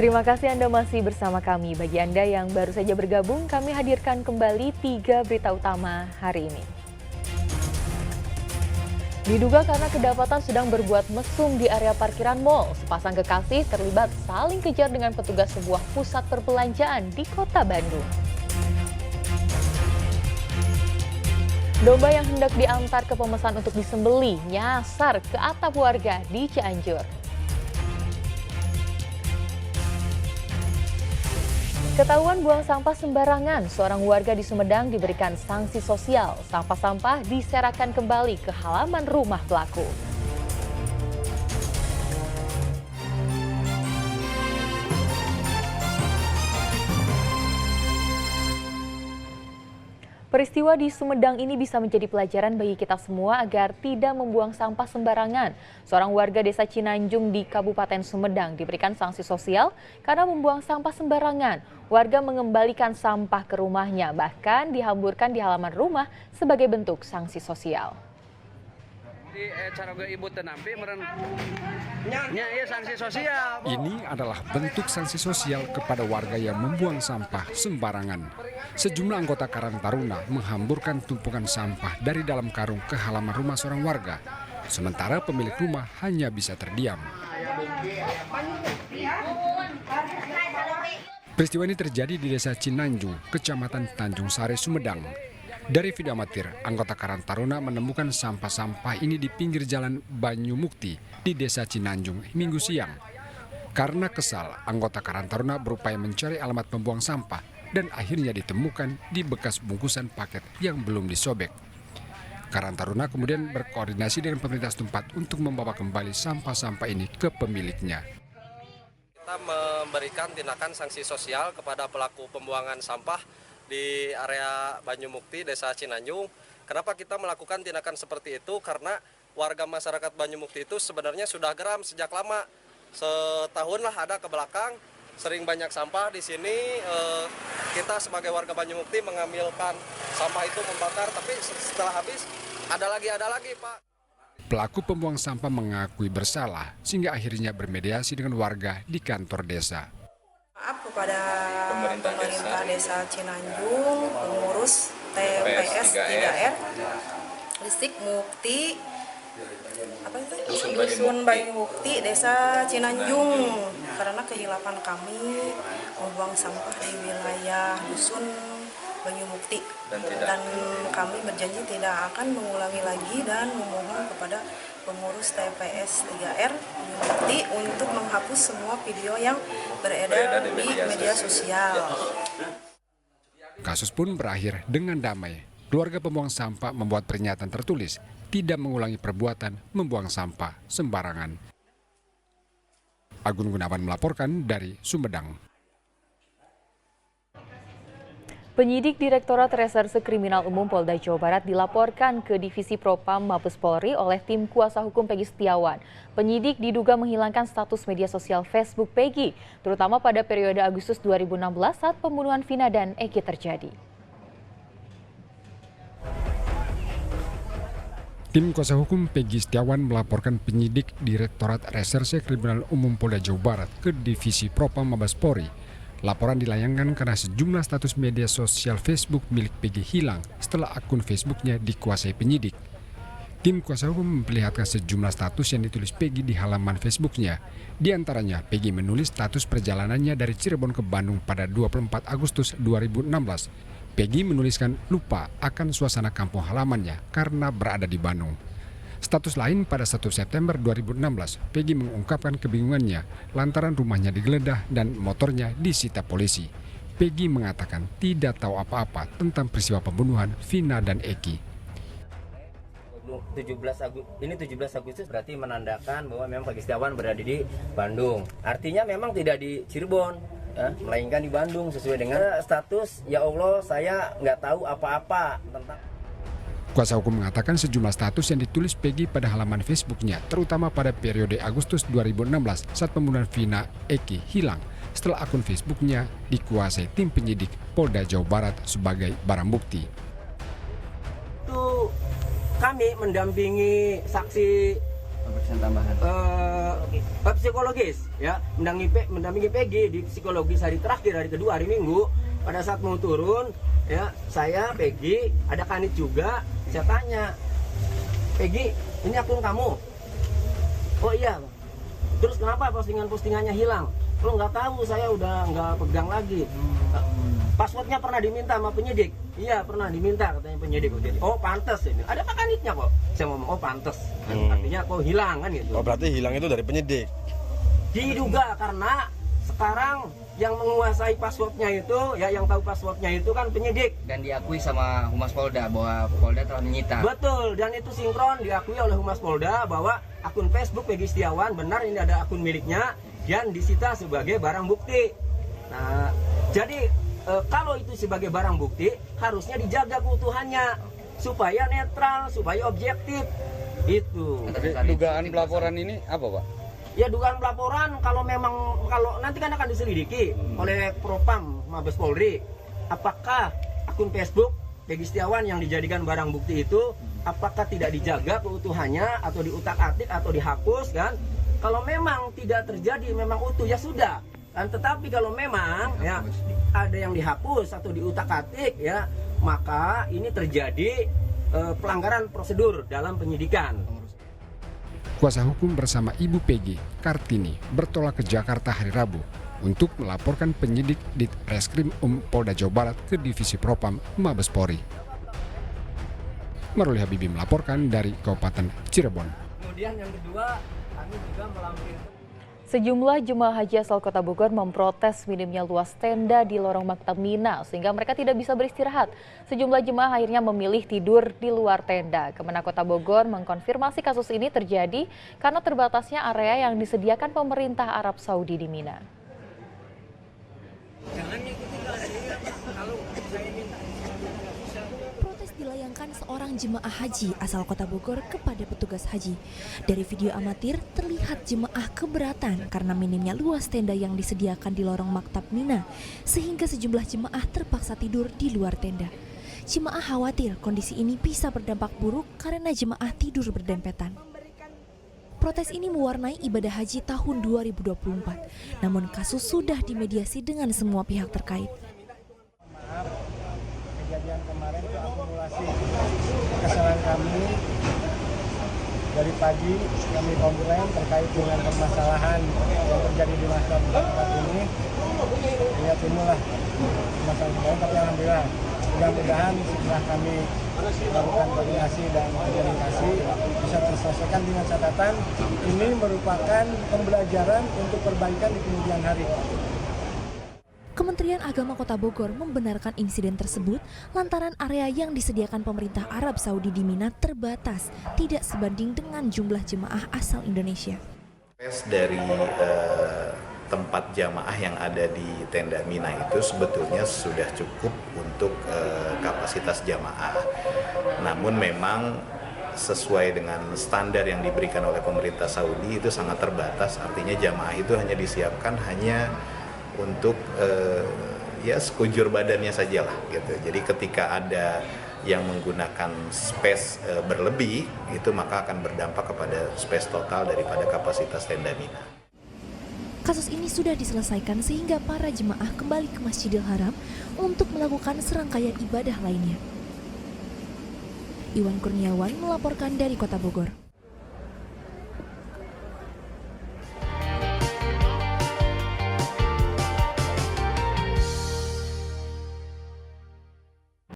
Terima kasih Anda masih bersama kami. Bagi Anda yang baru saja bergabung, kami hadirkan kembali 3 berita utama hari ini. Diduga karena kedapatan sedang berbuat mesum di area parkiran mal, sepasang kekasih terlibat saling kejar dengan petugas sebuah pusat perbelanjaan di Kota Bandung. Domba yang hendak diantar ke pemesan untuk disembelih nyasar ke atap warga di Cianjur. Ketahuan buang sampah sembarangan, seorang warga di Sumedang diberikan sanksi sosial. Sampah-sampah diserahkan kembali ke halaman rumah pelaku. Peristiwa di Sumedang ini bisa menjadi pelajaran bagi kita semua agar tidak membuang sampah sembarangan. Seorang warga desa Cinanjung di Kabupaten Sumedang diberikan sanksi sosial karena membuang sampah sembarangan. Warga mengembalikan sampah ke rumahnya, bahkan dihamburkan di halaman rumah sebagai bentuk sanksi sosial. Ini adalah bentuk sanksi sosial kepada warga yang membuang sampah sembarangan. Sejumlah anggota Karang Taruna menghamburkan tumpukan sampah dari dalam karung ke halaman rumah seorang warga. Sementara pemilik rumah hanya bisa terdiam. Peristiwa ini terjadi di Desa Cinanjung, Kecamatan Tanjung Sari, Sumedang. Dari video amatir, anggota Karang Taruna menemukan sampah-sampah ini di pinggir jalan Banyumukti di Desa Cinanjung Minggu siang. Karena kesal, anggota Karang Taruna berupaya mencari alamat pembuang sampah dan akhirnya ditemukan di bekas bungkusan paket yang belum disobek. Karang Taruna kemudian berkoordinasi dengan pemerintah setempat untuk membawa kembali sampah-sampah ini ke pemiliknya. Kita memberikan tindakan sanksi sosial kepada pelaku pembuangan sampah di area Banyumukti, Desa Cinanjung. Kenapa kita melakukan tindakan seperti itu? Karena warga masyarakat Banyumukti itu sebenarnya sudah geram sejak lama. Setahun lah ada ke belakang, sering banyak sampah di sini. Kita sebagai warga Banyumukti mengambilkan sampah itu membakar, tapi setelah habis ada lagi Pak. Pelaku pembuang sampah mengakui bersalah sehingga akhirnya bermediasi dengan warga di kantor desa. Maaf kepada pemerintah desa Cinanjung, pengurus TPS 3R, Distrik Mukti, Dusun Banyumukti, Desa Cinanjung, karena kehilapan kami membuang sampah di wilayah Dusun Banyumukti, dan kami berjanji tidak akan mengulangi lagi dan memohon kepada pengurus TPS 3R Banyumukti untuk menghapus semua video yang beredar di media sosial. Kasus pun berakhir dengan damai. Keluarga pembuang sampah membuat pernyataan tertulis tidak mengulangi perbuatan membuang sampah sembarangan. Agun Gunawan melaporkan dari Sumedang. Penyidik Direktorat Reserse Kriminal Umum Polda Jawa Barat dilaporkan ke Divisi Propam Mabes Polri oleh tim kuasa hukum Peggy Setiawan. Penyidik diduga menghilangkan status media sosial Facebook Peggy, terutama pada periode Agustus 2016 saat pembunuhan Vina dan Eki terjadi. Tim kuasa hukum Peggy Setiawan melaporkan penyidik Direktorat Reserse Kriminal Umum Polda Jawa Barat ke Divisi Propam Mabes Polri. Laporan dilayangkan karena sejumlah status media sosial Facebook milik Peggy hilang setelah akun Facebooknya dikuasai penyidik. Tim kuasa hukum memperlihatkan sejumlah status yang ditulis Peggy di halaman Facebooknya. Di antaranya, Peggy menulis status perjalanannya dari Cirebon ke Bandung pada 24 Agustus 2016. Peggy menuliskan lupa akan suasana kampung halamannya karena berada di Bandung. Status lain pada 1 September 2016, Peggy mengungkapkan kebingungannya lantaran rumahnya digeledah dan motornya disita polisi. Peggy mengatakan tidak tahu apa-apa tentang peristiwa pembunuhan Vina dan Eki. 17 Agustus berarti menandakan bahwa memang Peggy Setiawan berada di Bandung. Artinya memang tidak di Cirebon, melainkan di Bandung sesuai dengan status. Ya Allah, saya nggak tahu apa-apa tentang. Kuasa hukum mengatakan sejumlah status yang ditulis Peggy pada halaman Facebooknya, terutama pada periode Agustus 2016 saat pembunuhan Vina Eki hilang setelah akun Facebooknya dikuasai tim penyidik Polda Jawa Barat sebagai barang bukti. Itu kami mendampingi saksi pemeriksaan tambahan? Psikologis, ya, mendampingi Peggy di psikologis hari terakhir, hari kedua, hari Minggu. Pada saat mau turun, ya, saya, Peggy, ada Kanit juga. Saya tanya, Peggy, ini akun kamu? Oh iya. Terus kenapa postingannya hilang? Lo nggak tahu, saya udah nggak pegang lagi. Passwordnya pernah diminta sama penyidik. Iya, pernah diminta katanya penyidik. Oh, pantas ini. Ada Pak Kanitnya kok. Saya ngomong, oh pantas. Artinya kok hilang kan gitu. Oh, berarti hilang itu dari penyidik. Diduga karena sekarang yang menguasai passwordnya itu, ya, yang tahu passwordnya itu kan penyidik. Dan diakui sama Humas Polda bahwa Polda telah menyita. Betul, dan itu sinkron diakui oleh Humas Polda bahwa akun Facebook Peggy Setiawan benar ini ada akun miliknya dan disita sebagai barang bukti. Nah, jadi kalau itu sebagai barang bukti harusnya dijaga keutuhannya supaya netral, supaya objektif. Itu. Dugaan pelaporan ini apa, Pak? Ya, dugaan pelaporan kalau nanti kan akan diselidiki oleh Propam Mabes Polri, apakah akun Facebook Peggy Setiawan yang dijadikan barang bukti itu apakah tidak dijaga keutuhannya atau diutak-atik atau dihapus kan? Kalau memang tidak terjadi, memang utuh, ya sudah. Dan tetapi kalau memang ya ada yang dihapus atau diutak-atik, ya, maka ini terjadi pelanggaran prosedur dalam penyidikan. Kuasa hukum bersama Ibu Peggy, Kartini, bertolak ke Jakarta hari Rabu untuk melaporkan penyidik di Reskrim Polda Jawa Barat ke Divisi Propam Mabes Polri. Maruli Habibi melaporkan dari Kabupaten Cirebon. Kemudian yang kedua, kami juga melampirkan. Sejumlah jemaah haji asal Kota Bogor memprotes minimnya luas tenda di lorong maktab Mina sehingga mereka tidak bisa beristirahat. Sejumlah jemaah akhirnya memilih tidur di luar tenda. Kemenak Kota Bogor mengkonfirmasi kasus ini terjadi karena terbatasnya area yang disediakan pemerintah Arab Saudi di Mina. Dilayangkan seorang jemaah haji asal Kota Bogor kepada petugas haji. Dari video amatir terlihat jemaah keberatan karena minimnya luas tenda yang disediakan di lorong maktab Mina, sehingga sejumlah jemaah terpaksa tidur di luar tenda. Jemaah khawatir kondisi ini bisa berdampak buruk karena jemaah tidur berdempetan. Protes ini mewarnai ibadah haji tahun 2024, namun kasus sudah dimediasi dengan semua pihak terkait. Kejadian kemarin itu akumulasi kesalahan kami dari pagi, kami komplain terkait dengan permasalahan yang terjadi di masyarakat ini, hingga timbullah masalah. Tapi alhamdulillah, mudah-mudahan setelah kami melakukan koordinasi dan komunikasi bisa terselesaikan dengan catatan ini merupakan pembelajaran untuk perbaikan di kemudian hari. Kementerian Agama Kota Bogor membenarkan insiden tersebut lantaran area yang disediakan pemerintah Arab Saudi di Mina terbatas, tidak sebanding dengan jumlah jemaah asal Indonesia. Dari tempat jamaah yang ada di tenda Mina itu sebetulnya sudah cukup untuk kapasitas jamaah. Namun memang sesuai dengan standar yang diberikan oleh pemerintah Saudi itu sangat terbatas, artinya jamaah itu hanya disiapkan untuk ya sekujur badannya sajalah gitu. Jadi ketika ada yang menggunakan space berlebih itu maka akan berdampak kepada space total daripada kapasitas tenda Mina. Kasus ini sudah diselesaikan sehingga para jemaah kembali ke Masjidil Haram untuk melakukan serangkaian ibadah lainnya. Iwan Kurniawan melaporkan dari Kota Bogor.